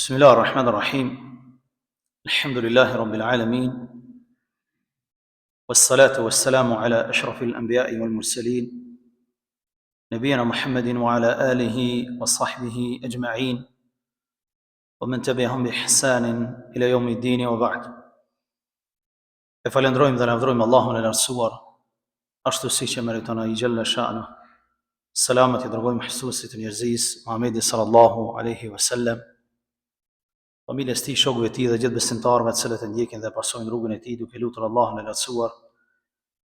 بسم الله الرحمن الرحيم الحمد لله رب العالمين والصلاة والسلام على أشرف الأنبياء والمرسلين نبينا محمد وعلى آله وصحبه أجمعين ومن تبعهم بإحسان إلى يوم الدين وبعد. Falendrojmë dhe lavdrojmë Allahun e lartësuar, ashtu siç e meriton ai xhalla sha'nu. Selamet i dërgojmë mësuesit e njerëzisë, Muhamedit sallallahu alaihi wasallam, familjes tij, shokëve të tij dhe gjithë besimtarëve të cilët e ndjekin dhe pasojnë rrugën e tij, duke lutur Allahun e lartësuar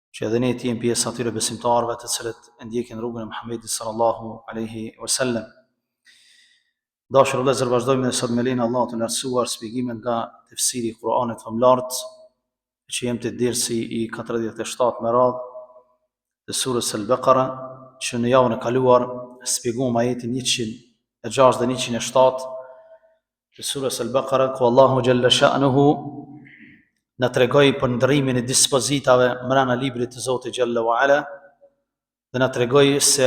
që edhe ne të jemi pjesë atyre besimtarëve të cilët e ndjekin rrugën e Muhamedit sallallahu alaihi wasallam. Dashur vëllezër, vazhdojmë sot me lenin Allahut të lartësuar shpjegimin nga tefsiri i Kur'anit famlar, që jem të dersi i 47 me radhë të surës Al-Baqara, që në javën e kaluar shpjeguam ajetin 106 dhe 107 të surës Al-Baqara, ku Allahu xhalla sha'nuhu na tregoi për ndrimin e dispozitave brenda librit të Zotit xhalla wa ala, dhe na tregoi se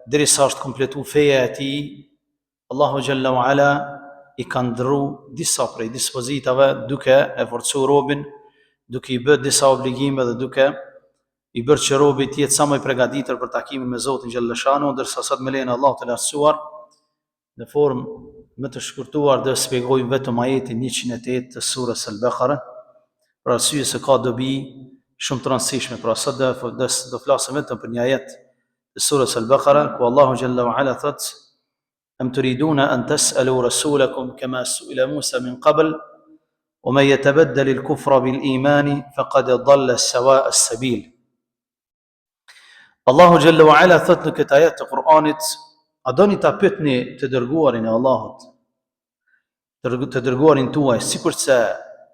derisa është kompletuar feja e tij, Allahu xhalla wa ala i ka ndru disa prej dispozitave duke e forcuar robin, duke i bërë disa obligime dhe duke i bërë që robi të jetë sa më i përgatitur për takimin me Zotin xhalla sha'nuhu, ndërsa sot me lenin Allah të lartësuar në formë më të shkurtuar dhe shpjegojmë vetëm ajetin 108 të surës Al-Baqara, për arsye se ka dobi shumë të rëndësishme. Pra sot do flasim vetëm për një ajet të surës Al-Baqara, ku Allahu xhalla wa ala thot: "Am turiduna an tas'alu rasulakum kama su'ila Musa min qabl, wa man yatabaddal al-kufra bil iman faqad dhalla sawa'a as-sabil." Allahu xhalla wa ala thot në këtë ajet të Kur'anit: a doni ta pyetni të dërguarin e Allahut, të dërguarin tuaj, sikurse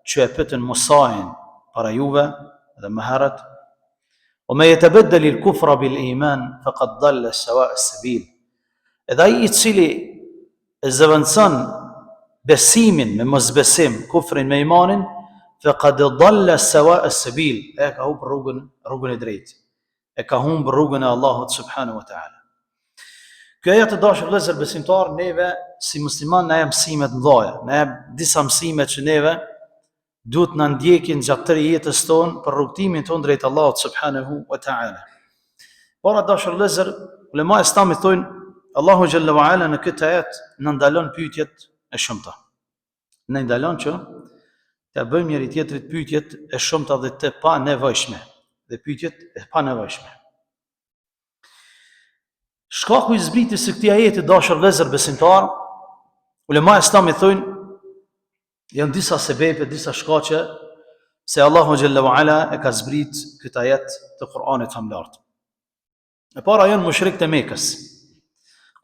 që e pyetën Musain para juve dhe më herët: "O me yatabaddal al-kufra bil iman faqad dhalla sawa'a as-sabil." Edhe ai i cili e zëvendëson besimin me mosbesim, kufrin me imanin, faqad dhalla sawa'a as-sabil, e ka humbur rrugën e drejtë, e ka humbur rrugën e Allahut subhanahu wa ta'ala. Kjo ajet të dashur vëllezër besimtar, neve si musliman na jep mësime të mëdha, na jep disa mësime që neve duhet na ndjekin gjatë tërë jetës tonë për rrugtimin tonë drejt Allahut subhanahu wa ta'ala. Para dashur vëllezër, ulema e Islamit thonë Allahu xhalla wa ala në këtë ajet na ndalon pyetjet e shumta. Na ndalon që të bëjmë njëri tjetrit pyetjet e shumta dhe të panevojshme, dhe pyetjet e panevojshme. Shkaku i zbritjes së këtij ajeti dashur vëllezër besimtar, ulema e Islamit thonë janë disa sebebe, disa shkaqe se Allahu xhalla wa ala e ka zbrit këtë ajet të Kur'anit famlar. E para janë mushrikët e Mekës,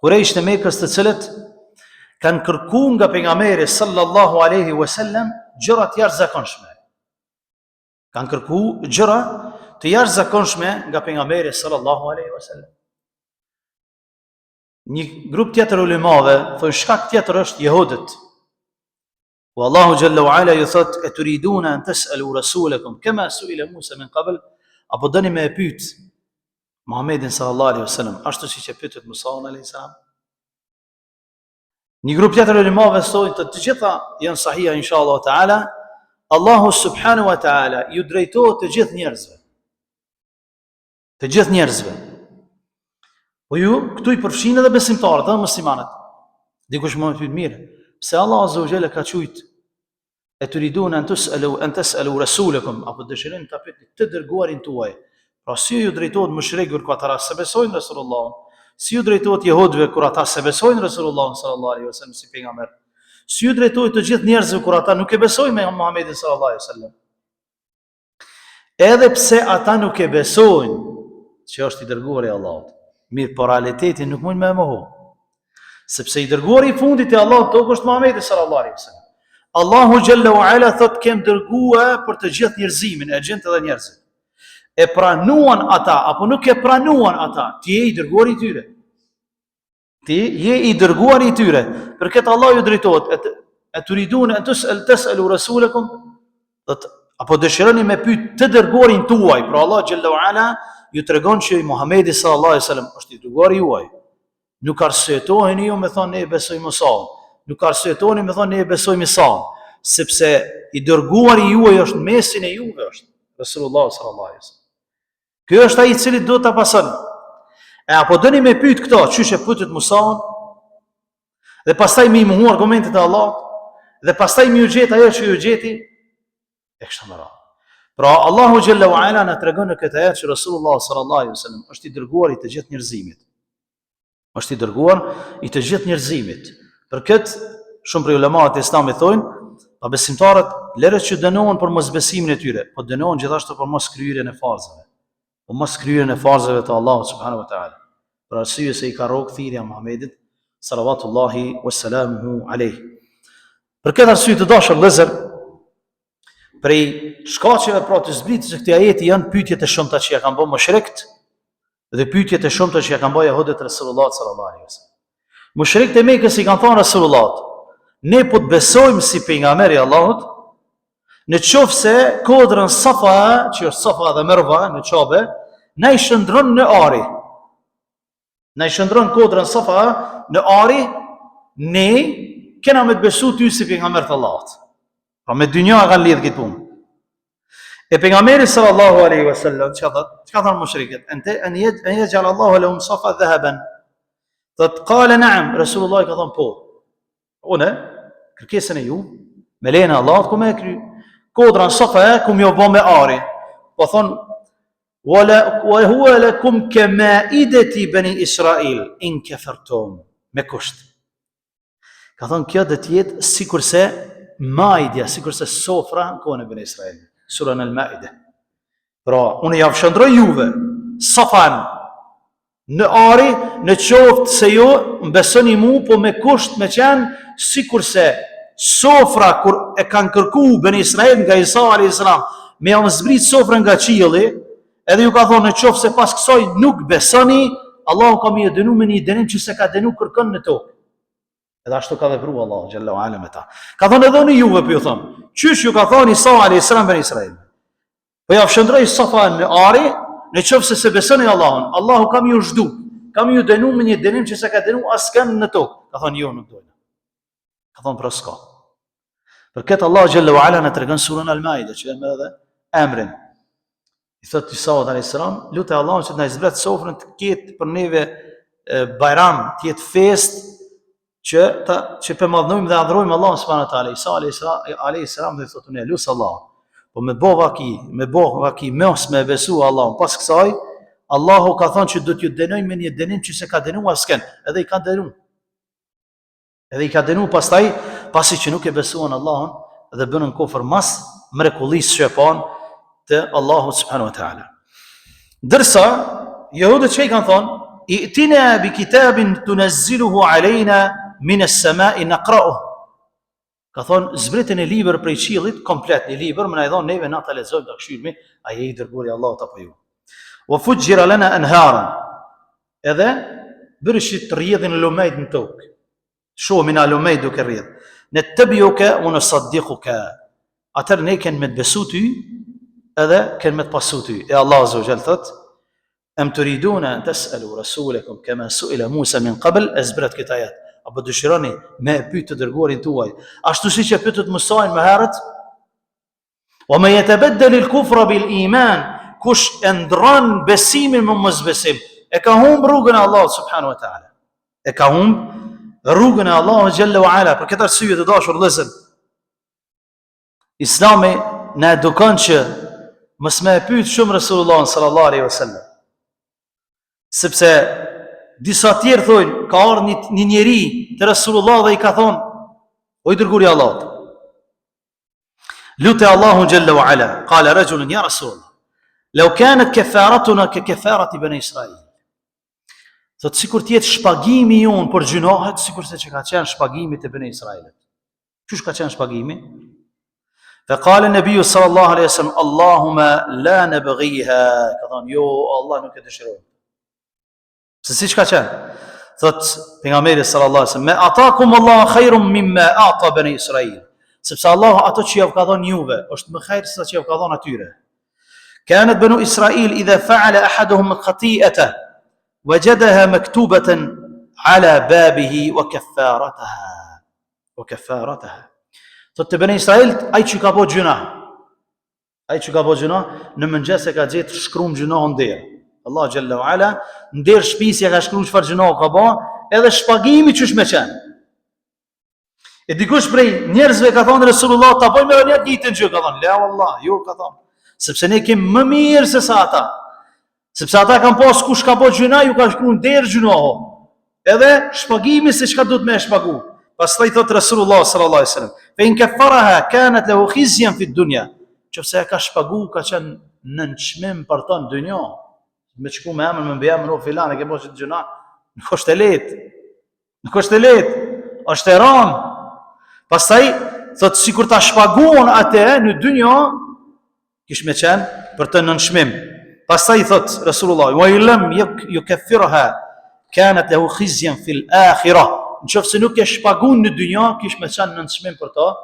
Kurejsht e Mekës, të cilët kanë kërkuar nga pejgamberi sallallahu alaihi wasallam gjëra të jashtëzakonshme. Kanë kërkuar gjëra të jashtëzakonshme nga pejgamberi sallallahu alaihi wasallam. Një grup tjetër ulemave thonë shkak tjetër është jehudët. Wa Allahu xhalla wa ala ju thot: "E turiduna an tas'alu rasulakum kama su'ila Musa min qabl", apo doni me e pyet Muhammedin sallallahu alaihi wasallam ashtu siç e pyetët Musa alayhi salam. Një grup tjetër ulemave thonë të gjitha janë sahiha inshallah taala. Allahu subhanahu wa taala ju drejtohet të gjithë njerëzve. Të gjithë njerëzve. Po ju këtu i përfshin edhe besimtarët dhe muslimanët. Dikush më pyet mirë, pse Allah azza wa jalla ka thujt e turidun an tas'alu rasulakum, apo dëshirojnë ta pyetni të dërguarin tuaj. Pra si ju drejtohet mushrikëve kur ata se besojnë Resulullahun, si ju drejtohet jehudëve kur ata se besojnë Resulullahun sallallahu alaihi wasallam si pejgamber, si ju drejtohet të gjithë njerëzve kur ata nuk e besojnë me Muhamedit sallallahu alaihi wasallam. Edhe pse ata nuk e besojnë që është i dërguari i Allahut, mirë, por realiteti nuk mund me mohu. Sepse i dërguari i fundit e Allahut tokë është Muhamedi sallallahu alaihi wasallam. Allahu xhalla wa ala thot: "Kem dërguar për të gjithë njerëzimin, e gjendë edhe njerëzit." E pranuan ata apo nuk e pranuan ata, ti je i dërguari i tyre. Ti je i dërguari i tyre. Për këtë Allah ju drejtohet: "E turidun an tas'alu rasulakum", apo dëshironi me pyet të dërguarin tuaj. Pra Allah xhalla wa ala ju tregon që Muhamedi sallallahu alaihi wasallam është i dërguari juaj. Nuk arsyetoheni ju me thonë ne besojmë Musaun, nuk arsyetoni me thonë ne besojmë Isa'un, sepse i dërguari juaj është mesin e juve është Resulullah sallallahu alaihi wasallam. Ky është ai i cili duhet ta pasoni. E apo dëni me pyet këto, çysh e pyetët Musa'un, dhe pastaj me i mohu argumentet e Allahut, dhe pastaj me u gjet ajo që ju gjeti, e kështu me radhë. Pra Allahu xhalla wa ala na tregon në këtë ajet që Resulullah sallallahu alaihi wasallam është i dërguar i të gjithë njerëzimit. Është i dërguar i të gjithë njerëzimit. Për këtë shumë prej ulemat e Islamit thonë, pa besimtarët lere që dënohen për mosbesimin e tyre, po dënohen gjithashtu për mos kryerjen e farzave. Për mos kryerjen e farzave të Allahut subhanahu wa taala. Për arsye se i ka rrok thirrja Muhamedit sallallahu wassalamu alayhi. Për këtë arsye të dashur vëllezër, prej shkaqeve pra të zbritjes së këtij ajeti janë pyetjet e shumta që ja kanë bërë mushrikët dhe pyetjet e shumta që ja kanë bërë Yahudët Resulullah sallallahu alaihi wasallam. Mushrikët e Mekës i kanë thënë Resulullah, ne po të besojmë si pejgamberi i Allahut, në qoftë se kodrën Safa, që është Safa dhe Merva në Qabe, na i shndron në ari. Na i shndron kodrën Safa në ari, ne kena me të besu ty si pejgamber të Allahut. Pra me dynja kanë lidhë këtë punë. E pejgamberi sallallahu alaihi wasallam çka thonë mushrikët? An yaj'al Allahu lahum safa dhahaban. Thot qala na'am, Resulullah ka thonë po. Unë kërkesën e ju, me lejen e Allahut ku më kry. Kodran safa ku më bë me ari. Po thon wa huwa lakum kama'idati bani Israil in kafartum. Me kusht. Ka thonë kjo do të jetë sikurse Maidja, sikurse sofra në kohën e Bani Israil, sura në Al-Maide. Pra, unë ja fshëndroj juve, Safan, në ari, në qoftë se ju mbesoni mu, po me kusht me qenë, sikurse sofra, kur e kanë kërku Bani Israil nga Isa a.s. me janë zbrit sofra nga qielli, edhe ju ka thonë në qoftë se pas kësaj nuk besoni, Allahu ka më dënu me një dënim që se ka dënu kërkon në tokë. Edhe ashtu ka vepruar Allahu xhalla wa ala me ta. Ka thonë edhe unë juve po ju them, çysh ju ka thonë Isa alayhis salam Bani Israil. Po ja fshëndroj Safa në ari, në qoftë se besoni Allahun, Allahu kam ju zhdu, kam ju dënu me një dënim që s'e ka dënu askën në tokë. Ka thonë jo nuk dojnë. Ka thonë pra s'ka. Për këtë Allahu xhalla wa ala na tregon surën Al-Maide, që më edhe emrin. I thotë Isa alayhis salam, lutë Allahun që të na zbret sofrën të ketë për neve bajram, të jetë fest, që për madhnojmë dhe adhrojmë Allah subhanahu wa taala. Isa alayhis salam dhe thotë ne lusë Allah. Po me bo vaki mos me besu Allah. Pas kësaj Allahu ka thonë që do t'ju dënoj me një dënim që se ka dënu asken. Edhe i ka dënu. Edhe i ka dënu pastaj pasi që nuk e besuan Allahun dhe bënën kufër mas mrekullisë që e pan të Allahu subhanahu wa taala. Dërsa Jehudët që i kanë thonë, i'tina bi kitabin tunazziluhu alejna min as-sama'i naqra'uh. Ka thonë zbritën e libër prej qiellit komplet, një libër më na i dhon neve na ta lexojmë ta këshirmi, a je i dërguari i Allahut apo jo. Wa fujjira lana anharan. Edhe bërëshit rrjedhin lumejt në tokë. Shohim na lumejt duke rrjedh. Nattabi'uka wa nusaddiquka. Atër ne kanë me të besu ty edhe kanë me të pasu ty. E Allah azza wa jall thot: Am turiduna an tas'alu rasulakum kama su'ila Musa min qabl, azbrat këtë ajet. Apo dëshironi me pyet të dërguarin tuaj, ashtu siç e pyetët Musa'in më herët? Wa man yatabaddal al-kufra bil iman, kush e ndron besimin me mosbesim, e ka humb rrugën e Allahut subhanahu wa taala. E ka humb rrugën e Allahut xhalla wa ala. Për këtë arsye të dashur vëllezër, Islami na edukon që mos më pyet shumë Resulullah sallallahu alaihi wasallam. Sepse disa tjerë thonë, ka ardhur një njeri te Resulullah dhe i ka thonë, o i dërguari i Allahut, lutë Allahun xhalla wa ala. Qala rajulun ya Rasulullah, law kanat kafaratuna ka kafarati bani Israil. Thot sikur të jetë shpagimi jon për gjunohet, sikurse që ka qenë shpagimi te bani Israilit. Çush ka qenë shpagimi? فقال النبي صلى الله عليه وسلم اللهم لا نبغيها. Ka thonë, jo Allah nuk e dëshiroj. Se si ka qenë? Thot pejgamberi sallallahu alaihi wasallam, "Ma ataakum Allah khairun mimma a'ta bani Israil." Sepse Allah ato që ju ka dhënë juve është më khajr se që ju ka dhënë atyre. Kanat banu Israil idha fa'ala ahaduhum khati'atan wajadaha maktubatan ala babihi wa kaffarataha. o kafarataha. Thot të Beni Israil, ai që ka bo gjuna, në mëngjes e ka gjetë shkruam gjuna në derë. Allah Jalla wa Ala, në derë shpisja ka shkruar çfarë gjuna ka bo, edhe shpagimi çysh me qenë. E dikush prej njerëzve ka thonë Resulullah, ta bëjmë edhe një ditën gjë, ka thonë, la wallah, jo ka thonë. Sepse ne kemi më mirë se sa ata. Sepse ata kanë pas kush ka bo gjuna, ju ka shkruar në derë gjunoho. Edhe shpagimi se çka duhet me shpagu. Pastaj thot Resulullah sallallahu alaihi wasallam, "Fa in kaffaraha kanat lahu khizyan fi dunya." Qofse ka shpagu, ka qenë në çmim për ta në dynjë. Me çku me emrin, me mbiemrin o filan, e ke bërë gjuna, nuk është e lehtë. Nuk është e lehtë, është e rëndë. Pastaj thot sikur ta shpaguon atë në dynjë, kish me qenë për të në çmim. Pastaj thot Resulullah, "Wa lam yukaffirha kanat lahu khizyan fil akhirah." Nëse nuk e shpagun në dynjë, kish me qenë në çmim për to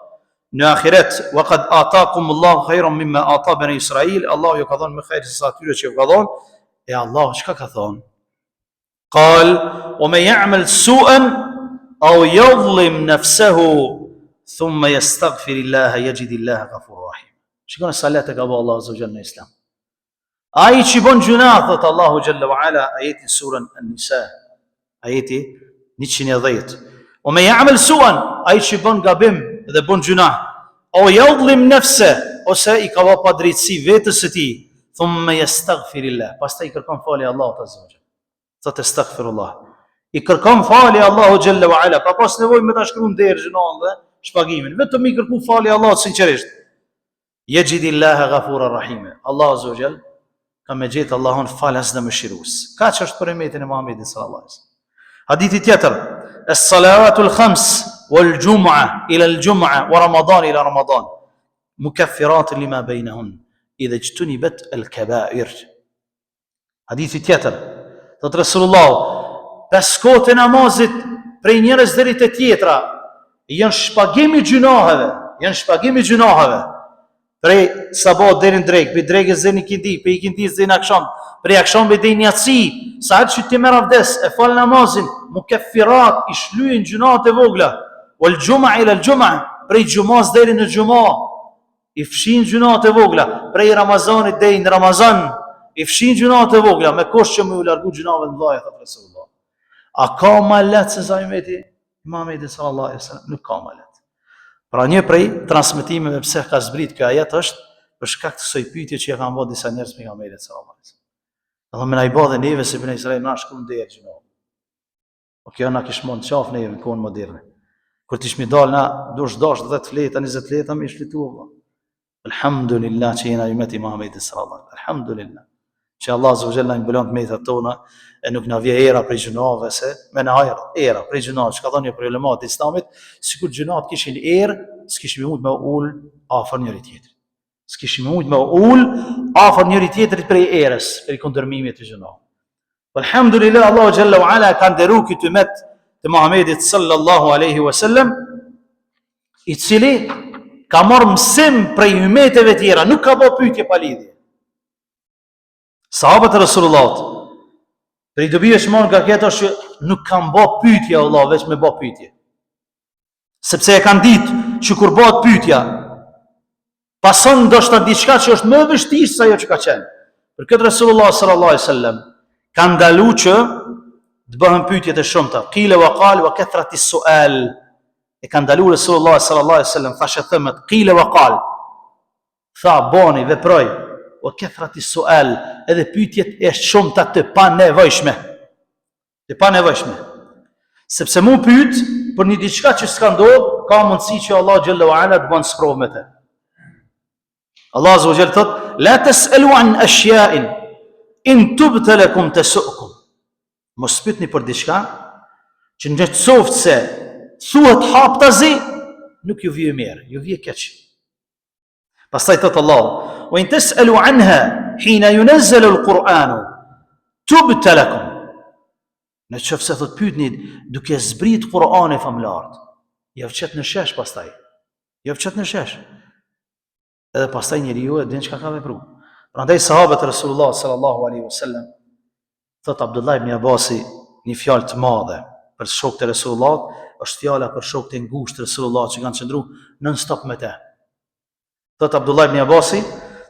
në ahiret. Wa qad ataakum Allahu khayran mimma ata bani Israil. Allahu ju ka dhënë më khejr se sa atyre që ju ka dhënë. E Allah çka ka thonë? Qal, "Wa man ya'mal su'an aw yadhlim nafsahu thumma yastaghfir Allah yajid Allah ghafurur rahim." Shikoni salat e ka bëu Allahu azza wa jalla në Islam. Ai që bën gjuna, thot Allahu Jalla wa Ala, ajeti surën An-Nisa, ajeti 110. "O me ya'mal su'an", ai që bën gabim dhe bën gjuna, "o yadhlim nafsa", ose i ka vënë pa drejtësi vetes së tij, thumma yastaghfirillah, pastaj i kërkon falje Allahut azza wa jalla. Thot astaghfirullah. I kërkon falje Allahu Jalla wa Ala, pa pas nevojë me ta shkruan derë gjunën dhe shpagimin, vetëm i kërku falje Allahut sinqerisht. Yajidillah ghafurur rahim. Allah azza wa jalla ka me gjetë Allahun falas dhe mëshirues. Kaç është për umetin e Muhamedit sallallahu alaihi wasallam. Hadithi tjetër, "Es-salawatul khams wal jum'a ila al-jum'a wa ramadan ila ramadan mukaffirat lima bainahun idha ijtunibat al-kaba'ir." Hadithi tjetër, thot Resulullah, 5 kohë të namazit prej njërës deri te tjetra janë shpagimi gjunaheve. Prej sabat deri në drekë, prej drekës deri në kindi, prej kindis deri në akşam, prej akşamit deri në yatsi, sa që ti merr avdes, e fal namazin, mukaffirat, i shlyen gjunat e vogla. Wal jum'a ila al jum'a, prej xumas deri në xuma, i fshin gjunat e vogla. Prej Ramazanit deri në Ramazan, i fshin gjunat e vogla, me kosh që më u largu gjunave të mëdha, thot Resulullah. A ka më lehtë se sa umeti Muhamedi sallallahu alaihi wasallam? Nuk ka më lehtë. Pra një prej transmetimeve pse ka zbrit kjo ajet është për shkak të kësaj pyetje që ja kanë bërë disa njerëz pejgamberit sallallahu alaihi wasallam. Do më na I bë dhe neve se Beni Israil na shkon deri gjuna. O kjo na kish mund qaf neve në kohën moderne. Kur ti shmi dal na dush 10 fleta, 20 fleta më shflitua. Alhamdulillah që jena umeti Muhamedit sallallahu alaihi wasallam. Alhamdulillah. Që Allah azza wa jalla i mbulon metat tona e nuk na vjen era prej gjunave se me na hajër era prej gjunave çka thonë për ulemat e Islamit, sikur gjunat kishin erë, s'kishim mund me ul afër njëri tjetrit. S'kishim mund me ul afër njëri tjetrit prej erës, prej kundërmimit të gjunave. Alhamdulillah Allahu Jalla wa Ala ka nderu këtë umet të Muhamedit sallallahu alaihi wasallam, I cili ka marrë mësim prej umeteve tjera, nuk ka bë pyetje pa lidhje. Sahabët e Resulullahut, prej dobive që marrë nga këtë është që nuk kanë bë pyetje Allah, veç me bë pyetje. Sepse e kanë ditë që kur bëhet pyetja, pason ndoshta diçka që është më e vështirë se ajo që ka qenë. Për këtë Resulullah sallallahu alaihi wasallam ka ndaluar që të bëhen pyetjet e shumta. Qila wa qal wa kathrati su'al. E ka ndaluar Resulullah sallallahu alaihi wasallam thashë thëmet qila wa qal. Tha bani veproj wa kathrati su'al, edhe pyetjet e shumta të panevojshme. Të panevojshme. Sepse mu pyet për një diçka që s'ka ndodhur, ka mundësi që Allah xhallahu ala të bën sprovë me të. Allah azza wa jalla thot: "La tas'alu an ashya'in in tubta lakum tasu'kum." Mos pyetni për diçka që në qoftë se thuhet haptazi, nuk ju vjen mirë, ju vjen keq. Pastaj thot Allah: "Wa in tas'alu anha hina yunazzalu al-Qur'an tubta lakum." Në qoftë se thot pyetni duke zbrit Kur'ani famlart, ja fshet në shesh pastaj. Ja fshet në shesh. Edhe pastaj njeriu e din çka ka vepruar. Prandaj sahabët e Resulullah sallallahu alaihi wasallam, thot Abdullah ibn Abasi një fjalë të madhe për shokët e Resulullah, është fjala për shokët e ngushtë të Resulullah që kanë qëndru non stop me te. Thot Abdullah ibn Abasi,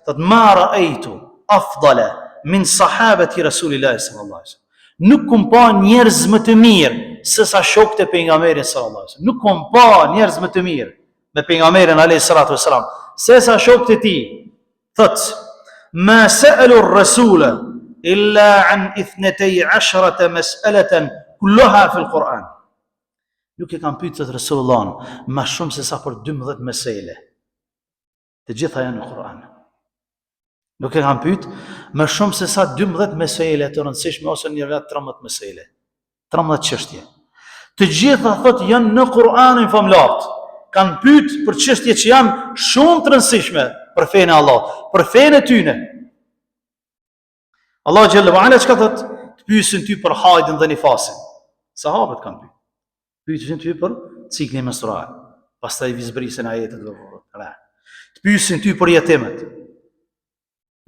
thot ma ra'aytu afdala min sahabati Rasulillahi sallallahu alaihi wasallam. Nuk kum pa njerëz më të mirë se sa shokët e pejgamberit sallallahu alaihi wasallam. Nuk kum pa njerëz më të mirë me pejgamberin alayhi salatu wasalam se sa shokët e tij. Thot ma sa'alu ar-rasula illa an 12 mas'alatan kulluha fi al-Quran. Nuk e kanë pyetur Resulullahun më shumë se sa për 12 mesele. Të gjitha janë në Kur'an. Nuk e kanë pyet më shumë se sa 12 mesele të rëndësishme ose një vetë 13 mesele. 13 çështje. Të gjitha thot janë në Kur'anin famlart. Kanë pyet për çështje që janë shumë të rëndësishme për fenë e Allahut, për fenë e tyne. Allah xhallahu ala çka thot? Të pyesin ty për hajdin dhe nifasin. Sahabët kanë pyet. Pyesin ty për ciklin menstrual. Pastaj vizbrisin ajetet e Allahut. Të pyesin ty për jetimet.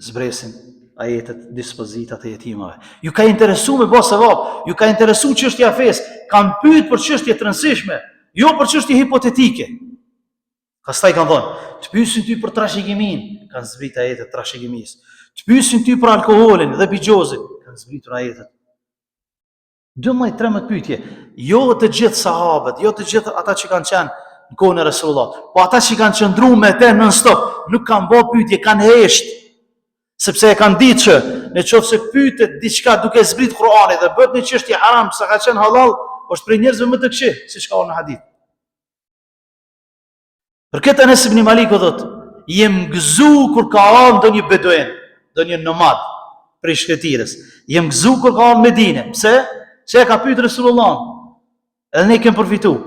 Zbresin ajetet, dispozitat e jetimave. Ju ka interesu me bë sevap, ju ka interesu çështja e fesë, kanë pyet për çështje të rëndësishme, jo për çështje hipotetike. Pastaj kanë thonë, të pyesin ty për trashëgimin, kanë zbrit ajetet trashëgimisë. Të pyesin ty për alkoolin dhe bigjozin, kanë zbritur ajetet. 12-13 pyetje, jo të gjithë sahabët, jo të gjithë ata që kanë qenë në kohën e Resulullah, po ata që kanë qëndruar me te non stop, nuk kanë bë pyetje, kanë hesht. Sepse e kanë ditë që në qoftë se pyetet diçka duke zbrit Kur'ani dhe bëhet një çështje haram, sa ka qenë halal, është për njerëzve më të këqij, siç ka në hadith. Për këtë Anas ibn Malik thot, jem gëzu kur ka ardhur ndonjë beduin, ndonjë nomad prej shkretirës. Jem gëzu kur ka ardhur në Medinë. Pse? Se e ka pyet Resulullah. Edhe ne kemi përfituar.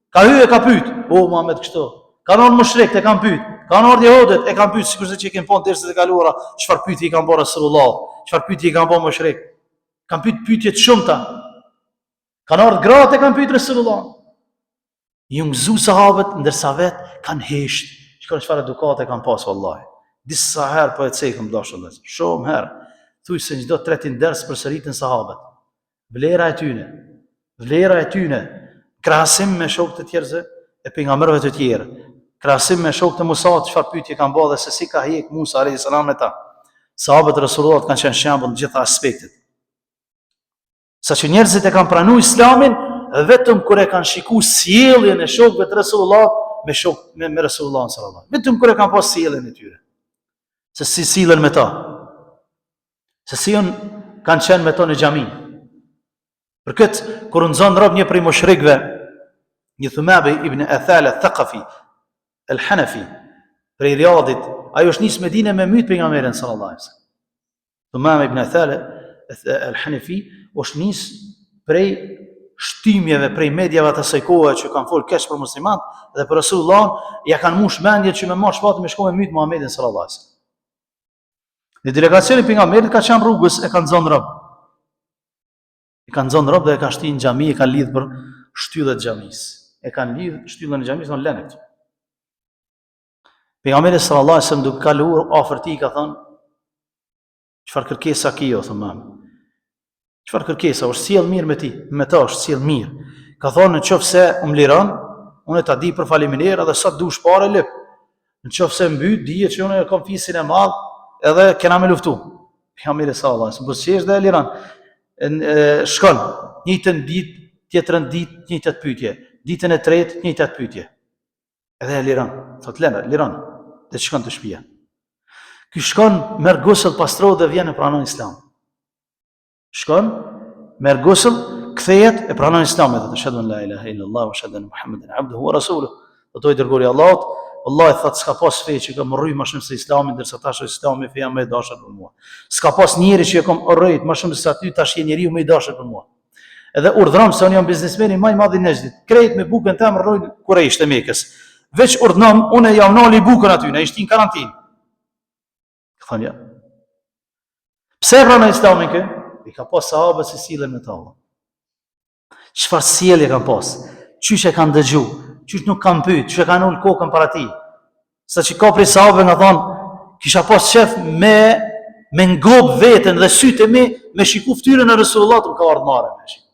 Ka hyrë e ka pyet, o Muhammed kështu. Kanë ardhur mushrikët e kanë pyet. Kanë ardhur jehudet e kanë pyet, sikurse që kemi punë dersat e kaluara, çfarë pyetje i kanë bërë Resulullah, çfarë pyetje i kanë bërë mushrik. Kanë pyet pyetje të shumta. Kanë ardhur gratë e kanë pyet Resulullah. Ju ngëzu sahabët ndërsa vet kanë hesht. Shikoni çfarë edukate kanë pas vallahi. Disa herë po e cekëm dashur. Shumë herë. Thuaj se çdo tretin ders përsëritën sahabët. Vlera e tyne. Vlera e tyne. Krahasim me shokët e tjerëve e pejgamberëve të tjerë. Krahasim me shokët e Musa, çfarë pyetje kanë bërë dhe se si ka hjek Musa alayhis salam me ta. Sahabët e Resulullah kanë qenë shembull në gjitha aspektet. Saqë njerëzit e kanë pranuar Islamin vetëm kur e kanë shikuar sjelljen e shokëve të Resulullah me Resulullah sallallahu alaihi wasallam. Vetëm kur e kanë pas sjelljen e tyre. Se si sillen me ta. Se si kanë qenë me to në xhami. Për këtë, kur nxon rob një prej mushrikëve, një Thumabi ibn Athal al-Thaqafi, al-Hanafi, prej Riyadit, ajo është nisë Medinë me myt pejgamberin sallallahu alaihi wasallam. Thumabi ibn Athal al-Hanafi është nisë prej shtymjeve, prej medjave të asaj kohe që kanë folë keq për muslimanët dhe për Resulullah, ja kanë mush mendje që me marr shpatë me shkojë me myt Muhamedit sallallahu alaihi wasallam. Në delegacionin pejgamberit ka qenë rrugës e kanë nxon rob. E kanë nxon rob dhe e kanë shtinë në xhami, e kanë lidh për shtyllet e xhamisë. E kanë lidh shtyllën e xhamisë në lënë këtu. Pejgamberi sallallahu alaihi wasallam duke kaluar afër tij ka thënë: "Çfarë kërkesa ke o Thumam? Çfarë kërkesa? Është sjell mirë me ti, me ta është sjell mirë." Ka thonë nëse më liron, unë ta di për faleminderit edhe sa dush parë lip. Nëse mbyt, dihet që unë kam fisin e madh edhe kena me luftu. Pejgamberi sallallahu alaihi wasallam po si është dhe liron. Shkon, njëjtën ditë, tjetrën ditë, njëjtat pyetje, ditën e tretë, njëjtat pyetje. Edhe e liron, thot liron, dhe shkon të shtëpia. Ky shkon, merr gusl, pastrohet dhe vjen e pranon Islam. Shkon, merr gusl, kthehet e pranon Islamin, thotë ashhadu an la ilaha illallah wa ashhadu anna Muhammeden abduhu wa rasuluhu. Do i dërgoi Allahut, wallahi thot s'ka pas fe që kam rrym më shumë se Islami, ndërsa tash Islami feja më e dashur për mua. S'ka pas njeri që e kam rrit më shumë se aty, tash je njeriu më i dashur për mua. Edhe urdhëron se unë jam biznesmeni më i madh i Nejdit. Krejt me bukën tëm rroj Kurajsh të Mekës. Veç urdhënom, unë jam nali bukën aty, ai ishte në karantinë. Thonë ja. Pse pranon Islamin kë? I ka pas sahabët se sillen me ta. Çfarë sjellje kanë pas? Qysh e kanë dëgju? Qysh nuk kanë pyet? Çu e kanë ul kokën para tij? Saqë ka prej sahabëve nga thonë, kisha pas shef me ngop veten dhe sytë me shiku fytyrën e Resulullah, ka ardhur marrë me shik.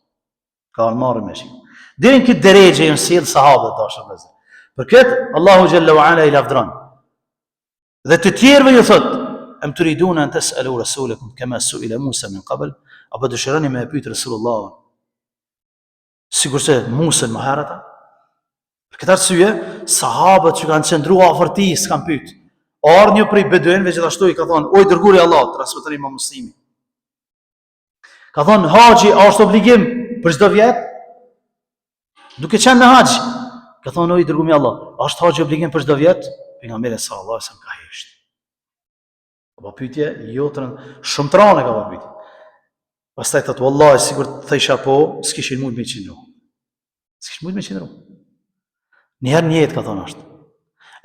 Ka ardhur marrë me shik. Deri në këtë drejtë janë sjell sahabët dashur vëllezër. Për këtë Allahu xhalla wa ala I lavdron. Dhe të tjerëve ju thot: "Am turiduna an tas'alu rasulakum kama su'ila Musa min qabl?" Apo dëshironi me pyet Resulullah. Sigurisht Musa më herët. Për këtë arsye, sahabët që kanë qëndruar afër tij s'kan pyet. Ardh një prej beduenëve gjithashtu I ka thonë: "O dërguari I Allahut", transmeton Imam Muslimi. Ka thonë: "Haxhi a është obligim për çdo vjet?" Duke qenë në haxh. Ka thonë: "O dërguari I Allahut, a është haxhi obligim për çdo vjet?" Pejgamberi sallallahu alajhi wasallam ka hesht. Po pyetje jo shumë trane ka pyetje. Pastaj thotë: "Wallahi sigurt thësha po, s'kishin mund me qenë. S'kishin mund me qenë. Njëherë një jetë ka thonë ashtu.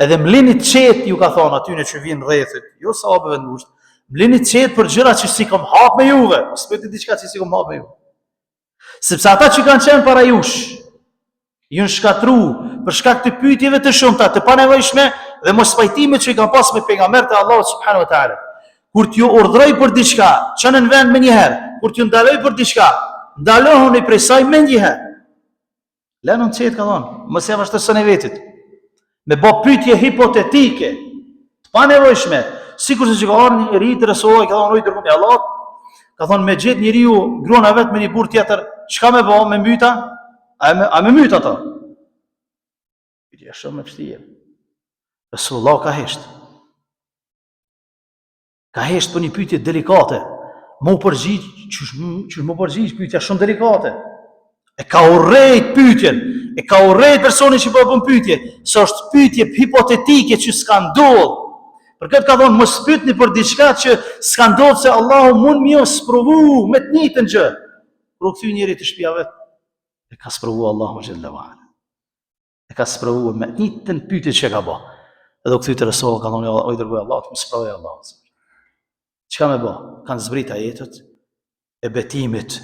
Edhe mlinit qetë ju ka thonë atyne që vinë rrethit, jo sahabëve në ngushtë, mlinit qetë për gjëra që si kom hap me juve, s'pëti diçka që si kom hap me juve. Sepse ata që kanë qenë para jush, ju në shkatru për shkak të pyetjeve të shumta, të panevojshme dhe mos pajtimit që I kanë pas me pejgamberët e Allahut subhanahu wa taala. Kur t'ju urdhroj për diçka, çani në vend me njëherë, kur t'ju ndaloj për diçka, ndalohuni prej saj me njëherë. Lënën qetë ka thonë, mos e vazhdoni vetit. Me bë pyetje hipotetike, të panevojshme, sikur se që ka ardhur një rit Resulullah ka thonë: "O dërguari I Allahut", ka thonë: "Me gjet njeriu gruana vet me një burr tjetër, çka me bë me myta? A me myta ato?" Pyetja shumë e vështirë. Resulullah ka hesht. Ka hesht për një pyetje delikate. Mu përgjigj, çu mu përgjigj pyetja shumë delikate. E ka urrejt pyetjen, e ka urrejt personi që po bën pyetje, se është pyetje hipotetike që s'ka ndodhur. Për këtë ka thonë: "Mos pyetni për diçka që s'ka ndodhur, se Allahu mund më sprovu me të njëjtën gjë." Kur u kthy njëri të shtëpia vet, e ka sprovu Allahu xhalla wala. E ka sprovu me të njëjtën pyetje që ka bë. Edhe u kthy te Resulullah ka thonë: "O dërguari I Allahut, më sprovoj Allahu." Çka më bë? Kanë zbrit ajetet e betimit.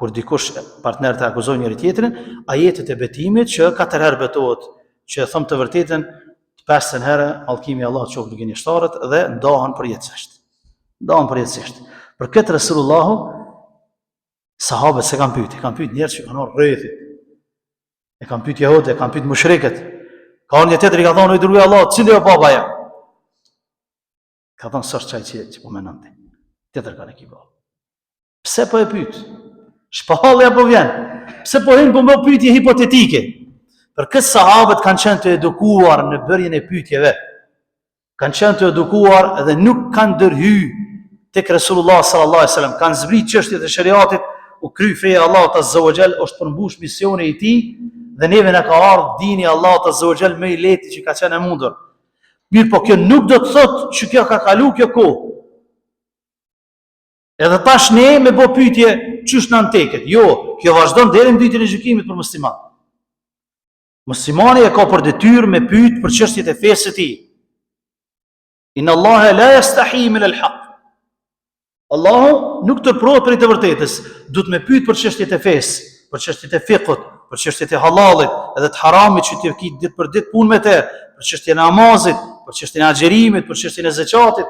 Kur dikush partner të akuzojnë njëri tjetrin, ajetet e betimit që 4 herë betohet, që thëm të vërtetën, 5 herë mallkimi I Allahut qoftë gënjeshtarët dhe ndahen përjetësisht. Ndahen përjetësisht. Për këtë Resulullahu sahabët se kanë pyet njerëz që kanë rrethit. E kanë pyet jehudë, e kanë pyet mushrikët. Ka një tjetër I ka thonë: "O dërguari I Allahut, cili o baba ja?" Ka thonë: "S'është çaj që po mendon ti." Tjetër kanë ekipa. Pse po e pyet? Shpallja po vjen. Pse po hin po më pyetje hipotetike? Për këtë sahabët kanë qenë të edukuar në bërjen e pyetjeve. Kanë qenë të edukuar dhe nuk kanë ndërhy tek Resulullah sallallahu alaihi wasallam. Kanë zbrit çështjet e shariatit, u kry feja Allahut azza wa jall, është përmbush misioni I tij dhe neve na ka ardhur dini Allahut azza wa jall më I lehti që ka qenë e mundur. Mirë, po kjo nuk do të thotë që kjo ka kalu kjo kohë. Edhe tash ne me bë pyetje çysh në anteket. Jo, kjo vazhdon deri në ditën e gjykimit për musliman. Muslimani e ka për detyrë me pyet për çështjet e fesë së tij. Inna Allaha la yastahi min al-haq. Allahu nuk tërprohet për të vërtetës. Duhet me pyet për çështjet e fesë, për çështjet e fiqhut, për çështjet e halallit, edhe të haramit që ti ke ditë për ditë punë me të, për çështjen e namazit, për çështjen e axherimit, për çështjen e zakatit.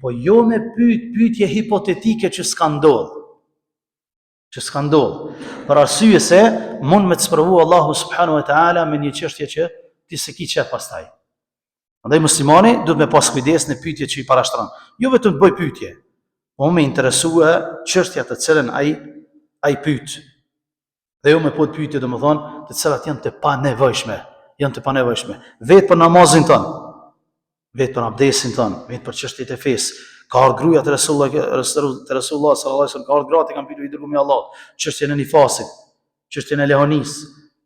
Po jo me pyetje hipotetike që s'ka ndodhur. Për arsye se mund me të sprovu Allahu subhanahu wa taala me një çështje që ti s'e ke qef pastaj. Andaj muslimani duhet me pas kujdes në pyetjet që I parashtron. Jo vetëm të bëj pyetje, po me interesue çështja të cilën ai pyet. Dhe jo me po të pyetje domethënë të cilat janë të panevojshme, vetë për namazin ton, vetë për abdesin ton, vetë për çështjet e fesë. Ka ardhur gruaja të Resulullah sallallahu alaihi wasallam, ka ardhur gratë kanë pyetur I dërguari I Allahut, çështjen e nifasit, çështjen e lehonis,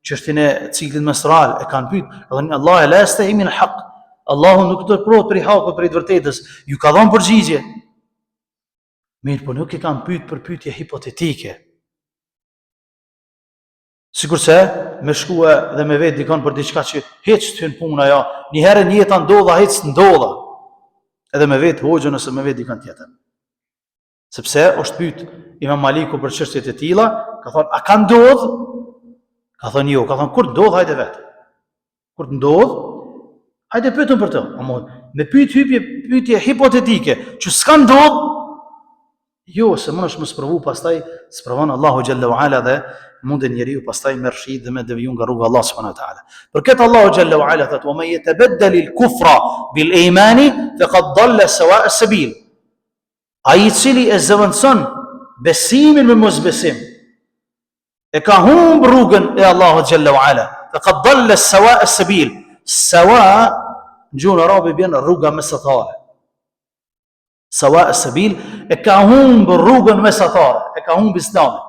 çështjen e ciklit menstrual, e kanë pyetur. Allah la yastahi min al-haq. Allahu nuk tërprohet për hakut, për të vërtetës. Ju ka dhënë përgjigje. Mirë, po nuk e kanë pyetur për pyetje hipotetike. Sikurse me shkue dhe me vetë dikon për diçka që hiç të hyn puna ja, një herë një jetë ndodha, hiç ndodha. Edhe me vetë hoxhën ose me vetë dikon tjetër. Sepse është pyet Imam Maliku për çështjet e tilla, ka thonë: "A ka ndodh?" Ka thonë: "Jo." Ka thonë: "Kur ndodh, hajde vetë. Kur ndodh, hajde pyetëm për të." Me pyetje hipotetike që s'ka ndodh, Jo, se mund është më sprovu, pastaj sprovon Allahu Gjelle wa Ala dhe mundin njeriu pastaj me rshit dhe me deviju nga rruga Allah subhanahu wa taala. Për këtë Allahu Gjelle wa Ala thotë: "Wa man yatabaddal al-kufra bil imani faqad dalla sawa'a as-sabil." Ai i cili e zëvendëson besimin me mosbesim, e ka humb rrugën e Allahut Gjelle wa Ala. Faqad dalla sawa'a as-sabil. Sawa në gjuhën arabe bjen rruga mesatare. Sawa as-sabil, e ka humb rrugën mesatare, e ka humb Islamin.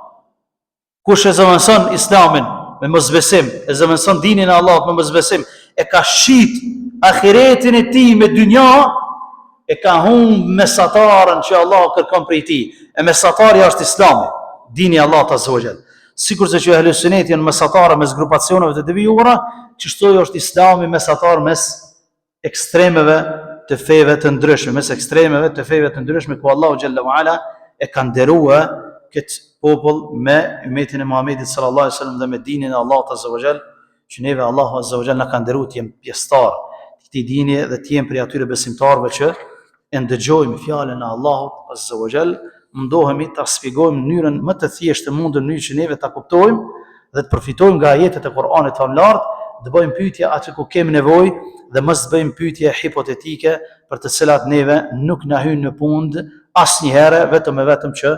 Kush e zëvendëson Islamin me mosbesim, e zëvendëson dinin e Allahut me mosbesim, e ka shit ahiretin e tij me dynja, e ka humb mesataren që Allah kërkon prej tij. E mesatarja është Islami, dini i Allahut azza wa jall. Sikur se që Ahlus Sunneti janë mesatarë mes grupacioneve të devijuara, çështoj është Islami mesatar mes ekstremeve të feve të ndryshme, mes ekstremeve të feve të ndryshme, ku Allahu Gjelle wa Ala e ka nderua këtë popull me umetin e Muhamedit sallallahu alaihi wasallam dhe me dinin e Allahut azza wa jall, që neve Allahu azza wa jall na ka nderuar të jemi pjesëtar të këtij dini dhe të jemi prej atyre besimtarëve që e ndëgjojmë fjalën e Allahut azza wa jall, mundohemi ta shpjegojmë në mënyrën më të thjeshtë të mundur, në mënyrë që neve ta kuptojmë dhe të përfitojmë nga ajetet e Kuranit të lartë, të bëjmë pyetje aty ku kemi nevojë dhe mos të bëjmë pyetje hipotetike për të cilat neve nuk na hyn në pund asnjëherë, vetëm e vetëm që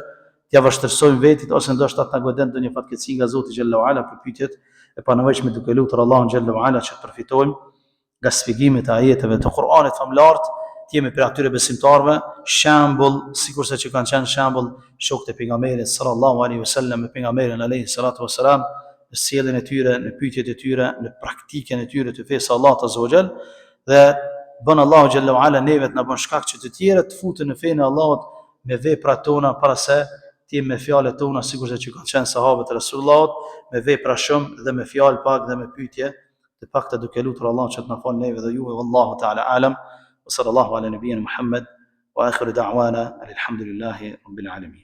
t'ja vështërsojmë vetit ose ndoshta ta godet ndonjë fatkeqësi nga Zoti xhallahu ala për pyetjet e panevojshme, duke lutur Allahun xhallahu ala që të përfitojmë nga shpjegimet e ajeteve të Kuranit famlar, të jemi për atyre besimtarve shembull, sikurse që kanë qenë shembull shokët e pejgamberit sallallahu alaihi wasallam me pejgamberin alayhi salatu wassalam, në sjelljen e tyre, në pyetjet e tyre, në praktikën e tyre të fesë Allahut azza wa jall, dhe bën Allahu xhallahu ala neve të na bën shkak që të tjerët të futen në fenë e Allahut me veprat tona para se të jemi me fjalët tona, sikurse që kanë qenë sahabët e Resulullahut, me vepra shumë dhe me fjalë pak dhe me pyetje të pakta, duke lutur Allahun që të na falë neve dhe juve. Wallahu ta'ala alam. Wa sallallahu ala nabiyyina Muhammad wa akhiru da'wana alhamdulillahi rabbil alamin.